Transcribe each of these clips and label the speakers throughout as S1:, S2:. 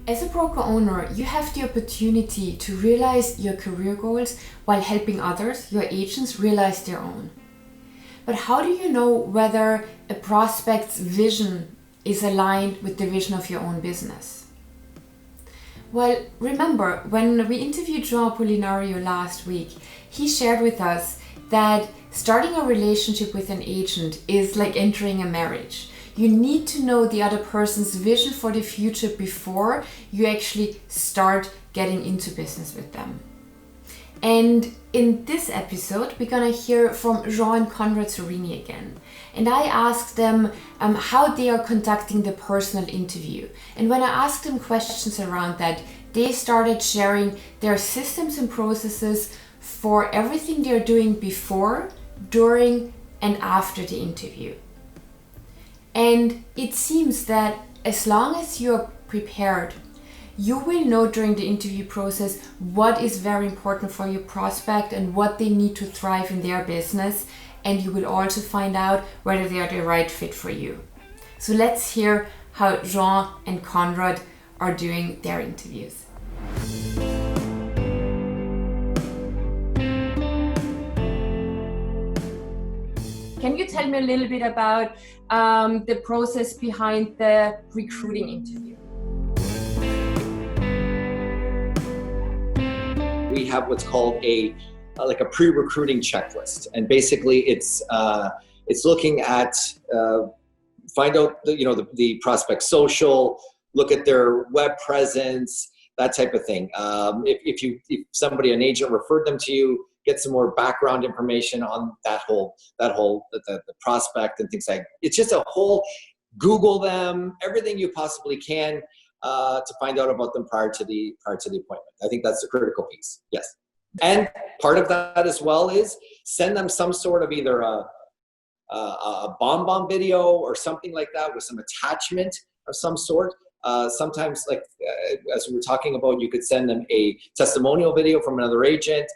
S1: As a broker owner, you have the opportunity to realize your career goals while helping others, your agents, realize their own. But how do you know whether a prospect's vision is aligned with the vision of your own business? Well, remember, when we interviewed Joao Apolinario last week, he shared with us that starting a relationship with an agent is like entering a marriage. You need to know the other person's vision for the future before you actually start getting into business with them. And in this episode, we're gonna hear from Joao and Conrad Zurini again. And I asked them how they are conducting the personal interview. And when I asked them questions around that, they started sharing their systems and processes for everything they're doing before, during, and after the interview. And it seems that as long as you're prepared, you will know during the interview process what is very important for your prospect and what they need to thrive in their business. And you will also find out whether they are the right fit for you. So let's hear how Jean and Conrad are doing their interviews. Can you tell me a little bit about the process behind the recruiting interview?
S2: We have what's called a pre-recruiting checklist, and basically it's looking at find out the prospect's social, look at their web presence, that type of thing. If an agent referred them to you, get some more background information on the prospect and things like. It's just a whole Google them, everything you possibly can to find out about them prior to the appointment. I think that's the critical piece. Yes, and part of that as well is send them some sort of either a bomb video or something like that with some attachment of some sort. Sometimes, as we were talking about, you could send them a testimonial video from another agent.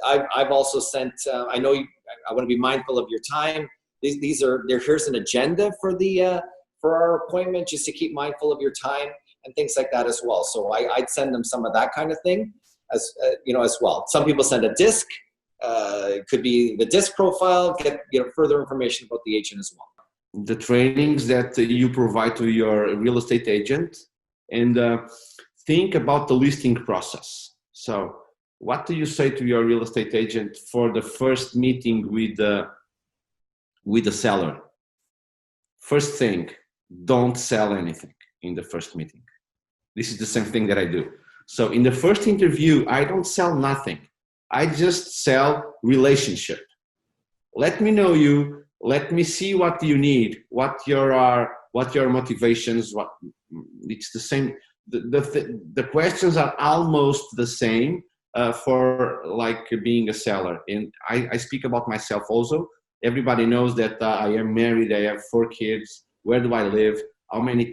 S2: I've also sent. I want to be mindful of your time. Here's an agenda for our appointment, just to keep mindful of your time and things like that as well. So I'd send them some of that kind of thing as well. Some people send a disc. It could be the disc profile. Get further information about the agent as well.
S3: The trainings that you provide to your real estate agent, and think about the listing process. So what do you say to your real estate agent for the first meeting with the seller? First thing, don't sell anything in the first meeting. This is the same thing that I do. So in the first interview, I don't sell nothing. I just sell relationship. Let me know you. Let me see what you need, what your motivations. It's the same. The questions are almost the same for being a seller. And I speak about myself also. Everybody knows that I am married. I have 4 kids. Where do I live? How many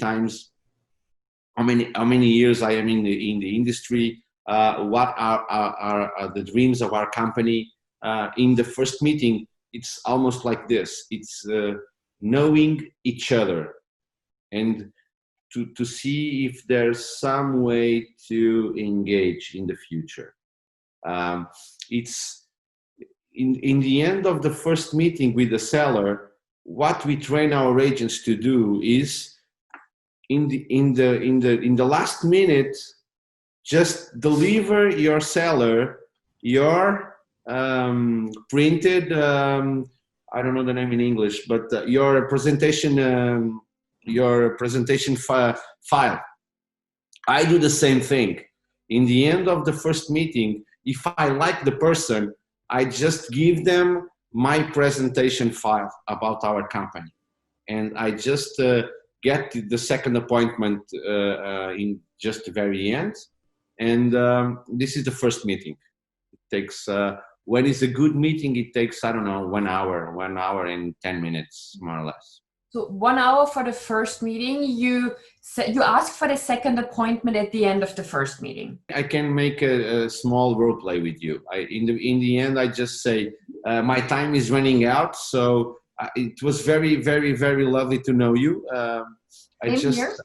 S3: years I am in the industry? What are the dreams of our company? In the first meeting, it's almost like this. It's knowing each other and to see if there's some way to engage in the future. It's in the end of the first meeting with the seller, what we train our agents to do is in the last minute, just deliver your seller your printed, I don't know the name in English, but your presentation file. I do the same thing. In the end of the first meeting, if I like the person, I just give them my presentation file about our company. And I just get the second appointment in just the very end. And this is the first meeting. It takes, when it's a good meeting, it takes, 1 hour and 10 minutes, more or less.
S1: So 1 hour for the first meeting, you ask for the second appointment at the end of the first meeting.
S3: I can make a small role play with you. In the end, I just say, my time is running out. So it was very, very, very lovely to know you.
S1: Same here.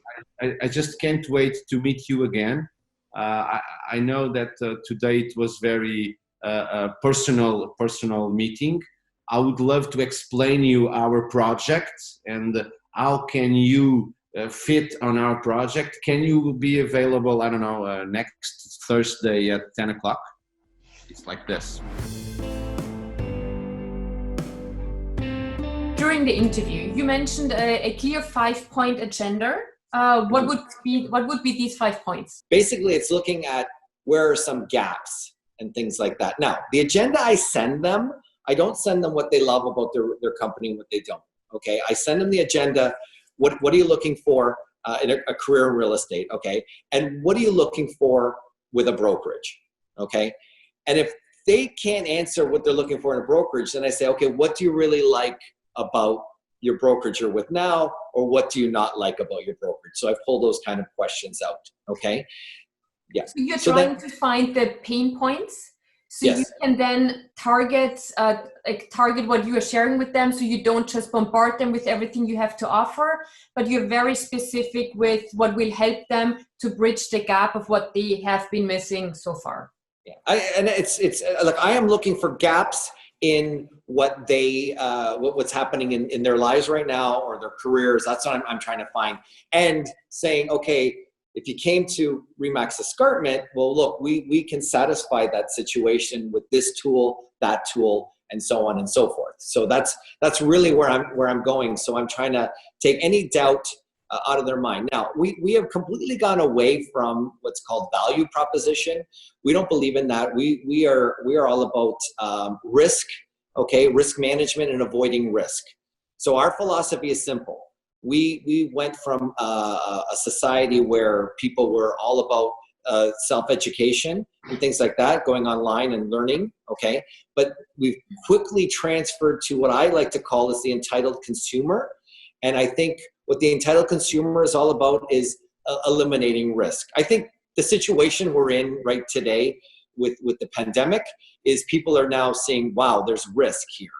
S3: I just can't wait to meet you again. I know that today it was very personal meeting. I would love to explain you our project and how can you fit on our project. Can you be available, I don't know, next Thursday at 10 o'clock? It's like this.
S1: During the interview, you mentioned a clear 5-point agenda. What would be these 5 points?
S2: Basically, it's looking at where are some gaps and things like that. Now, the agenda I send them, I don't send them what they love about their company and what they don't. Okay, I send them the agenda. What are you looking for in a career in real estate? Okay, and what are you looking for with a brokerage? Okay, and if they can't answer what they're looking for in a brokerage, then I say, okay, what do you really like about your brokerage you're with now, or what do you not like about your brokerage? So I pull those kind of questions out. Okay. Yes.
S1: So you're trying to find the pain points, so
S2: yes.
S1: You can then target what you are sharing with them. So you don't just bombard them with everything you have to offer, but you're very specific with what will help them to bridge the gap of what they have been missing so far.
S2: Yeah. It's like I am looking for gaps in what they what's happening in their lives right now or their careers. That's what I'm trying to find, and saying, okay, if you came to Remax Escarpment, well, look, we can satisfy that situation with this tool, that tool, and so on and so forth. So that's really where I'm going. So I'm trying to take any doubt out of their mind. Now, we have completely gone away from what's called value proposition. We don't believe in that. We are all about risk, okay, risk management and avoiding risk. So our philosophy is simple. We went from a society where people were all about self-education and things like that, going online and learning, okay? But we've quickly transferred to what I like to call is the entitled consumer. And I think what the entitled consumer is all about is eliminating risk. I think the situation we're in right today with the pandemic is people are now seeing, wow, there's risk here,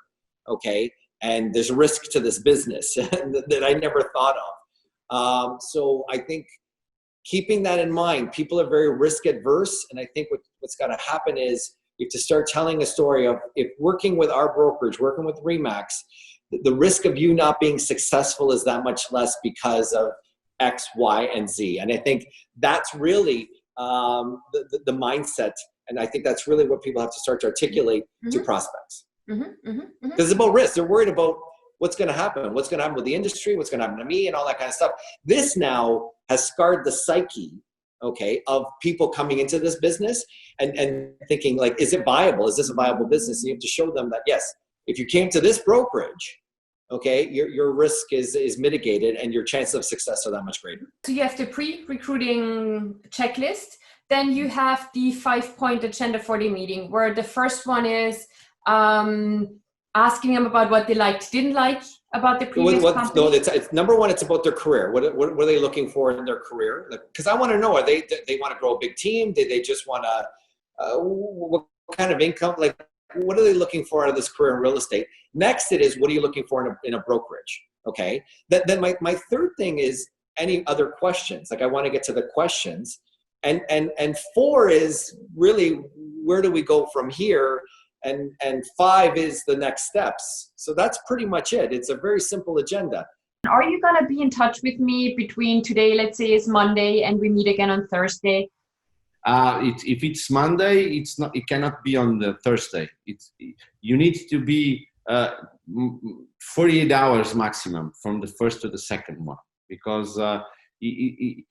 S2: okay? And there's a risk to this business that I never thought of. So I think keeping that in mind, people are very risk adverse. And I think what's got to happen is you have to start telling a story of if working with our brokerage, working with Remax, the risk of you not being successful is that much less because of X, Y, and Z. And I think that's really the mindset. And I think that's really what people have to start to articulate to prospects. Because it's about risk. They're worried about what's going to happen. What's going to happen with the industry? What's going to happen to me and all that kind of stuff. This now has scarred the psyche, okay, of people coming into this business and thinking like, is it viable? Is this a viable business? And you have to show them that, yes, if you came to this brokerage, okay, your risk is mitigated and your chances of success are that much greater.
S1: So you have the pre-recruiting checklist. Then you have the 5-point agenda for the meeting, where the first one is asking them about what they liked, didn't like about the previous company.
S2: No, it's number one, it's about their career. What are they looking for in their career? Because I want to know, they want to grow a big team? Do they just want to, what kind of income? Like, what are they looking for out of this career in real estate? Next, it is, what are you looking for in a brokerage? Okay. Then my third thing is any other questions. Like I want to get to the questions. And 4 is really, where do we go from here? And 5 is the next steps. So that's pretty much it. It's a very simple agenda.
S1: Are you going to be in touch with me between today, let's say it's Monday, and we meet again on Thursday?
S3: If it's Monday, it cannot be on the Thursday. You need to be 48 hours maximum from the first to the second one, because you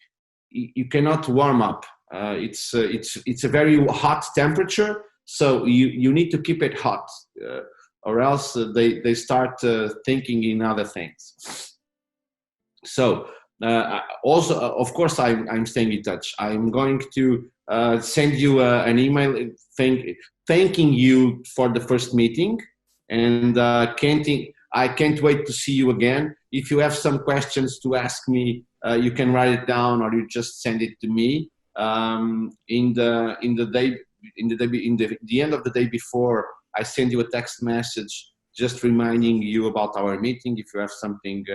S3: cannot warm up. It's a very hot temperature. So you need to keep it hot, or else they start thinking in other things. So also, of course, I'm staying in touch. I'm going to send you an email thanking you for the first meeting, and I can't wait to see you again. If you have some questions to ask me, you can write it down, or you just send it to me in the end of the day before. I send you a text message just reminding you about our meeting. If you have something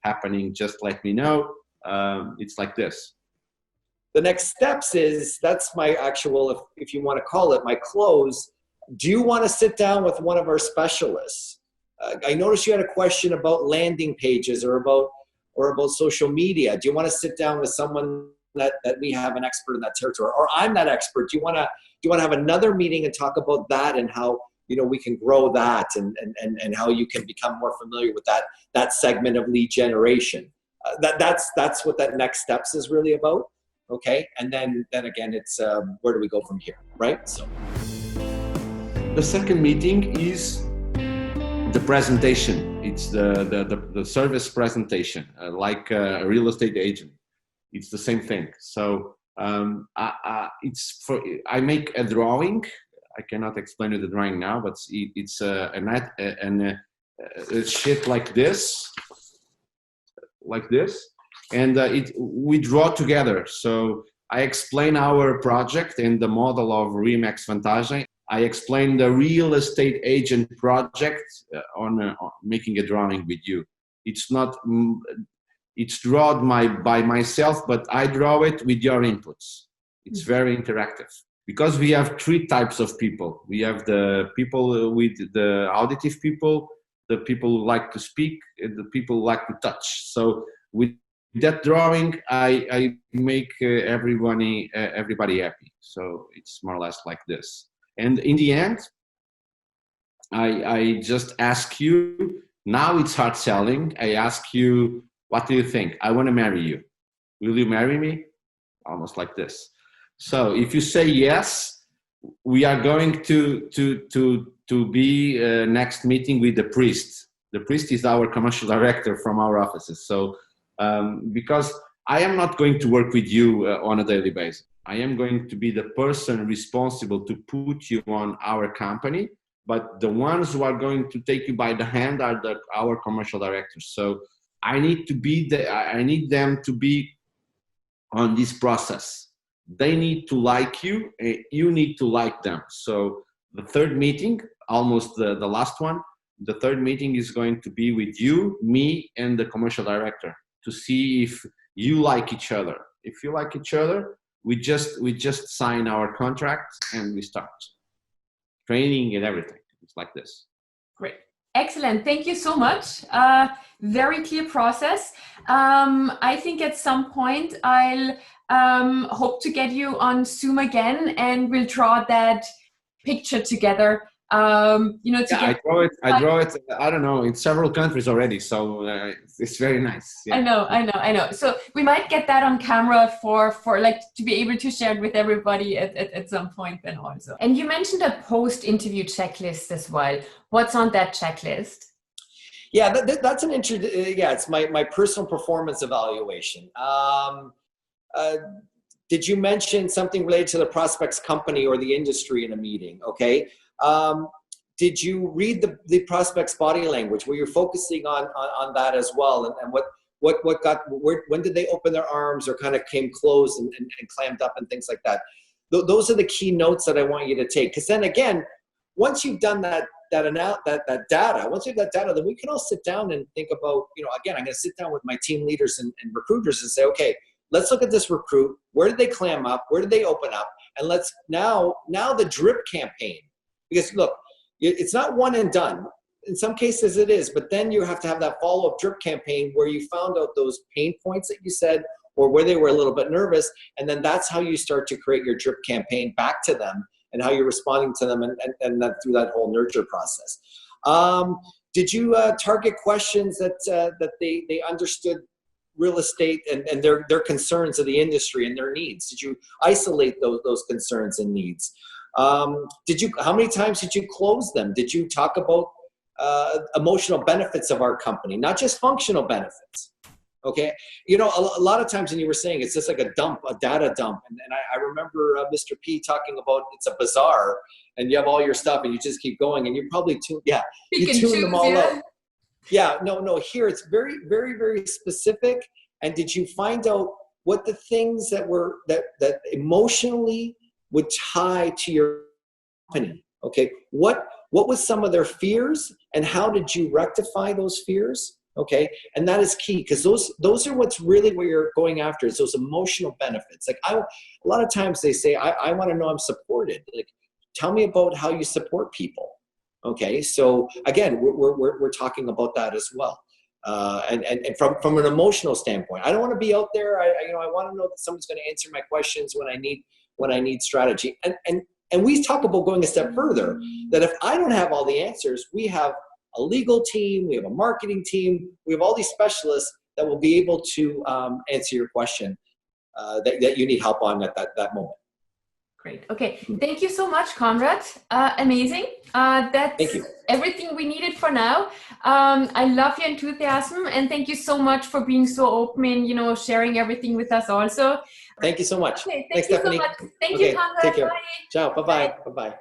S3: happening, just let me know. It's like this.
S2: The next steps is, that's my actual, if you want to call it, my close. Do you want to sit down with one of our specialists? I noticed you had a question about landing pages or about social media. Do you want to sit down with someone that we have an expert in that territory, or I'm that expert? Do you want to have another meeting and talk about that and how, you know, we can grow that and how you can become more familiar with that segment of lead generation? That's what that next steps is really about. Okay, and then again, it's where do we go from here, right? So
S3: the second meeting is the presentation. It's the service presentation, like a real estate agent. It's the same thing. So I make a drawing. I cannot explain you the drawing now, but it's a sheet like this. And we draw together. So I explain our project and the model of Remax Vantage. I explain the real estate agent project on making a drawing with you. It's drawn by myself, but I draw it with your inputs. It's very interactive because we have three types of people. We have the people with the auditive people, the people who like to speak, and the people who like to touch. So with that drawing, I make everybody happy. So it's more or less like this. And in the end, I just ask you, now it's hard selling. I ask you, what do you think? I want to marry you. Will you marry me? Almost like this. So if you say yes, we are going to be next meeting with the priest. The priest is our commercial director from our offices. So because I am not going to work with you on a daily basis. I am going to be the person responsible to put you on our company, but the ones who are going to take you by the hand are our commercial directors. So I need them to be on this process. They need to like you, you need to like them. So the third meeting, almost the last one, the third meeting is going to be with you, me, and the commercial director to see if you like each other. If you like each other, we just sign our contract and we start training and everything. It's like this.
S1: Great. Excellent. Thank you so much. Very clear process. I think at some point I'll hope to get you on Zoom again and we'll draw that picture together.
S3: I draw it. I don't know, in several countries already, so it's very nice. Yeah.
S1: I know. So we might get that on camera for like to be able to share it with everybody at some point then also. And you mentioned a post-interview checklist as well. What's on that checklist?
S2: Yeah, that's an it's my personal performance evaluation. Did you mention something related to the prospect's company or the industry in a meeting? Okay. Did you read the prospect's body language? Were you focusing on that as well? And when did they open their arms or kind of came closed and clammed up and things like that? Those are the key notes that I want you to take. Because then again, once you've done that data, once you have that data, then we can all sit down and think about, again, I'm going to sit down with my team leaders and recruiters and say, okay, let's look at this recruit. Where did they clam up? Where did they open up? And let's now the drip campaign. Because look, it's not one and done. In some cases it is, but then you have to have that follow-up drip campaign where you found out those pain points that you said or where they were a little bit nervous. And then that's how you start to create your drip campaign back to them and how you're responding to them and that through that whole nurture process. Did you target questions that they understood real estate and their concerns of the industry and their needs? Did you isolate those concerns and needs? How many times did you close them? Did you talk about emotional benefits of our company, not just functional benefits? Okay. A lot of times when you were saying it's just like a data dump. And I remember Mr. P talking about it's a bazaar and you have all your stuff and you just keep going and you probably tune them all out. Yeah, no, here it's very, very, very specific. And did you find out what the things that were that emotionally would tie to your company? Okay, what was some of their fears and how did you rectify those fears? Okay. And that is key, because those are what's really what you're going after, is those emotional benefits. Like a lot of times they say, I want to know I'm supported. Like, tell me about how you support people. Okay. So again, we're talking about that as well. And from an emotional standpoint, I don't want to be out there. I want to know that someone's going to answer my questions when I need strategy. And we talk about going a step further, that if I don't have all the answers, we have a legal team, we have a marketing team, we have all these specialists that will be able to answer your question that you need help on at that moment.
S1: Great. Okay. Thank you so much, Conrad. Amazing. That's
S2: Thank you.
S1: Everything we needed for now. I love your enthusiasm, and thank you so much for being so open and, sharing everything with us also.
S2: Thank you so much.
S1: Okay,
S2: Thanks,
S1: you
S2: Stephanie.
S1: so much. Thank
S2: Okay,
S1: you, Conrad.
S2: take care.
S1: Bye.
S2: Ciao. Bye-bye. Bye-bye.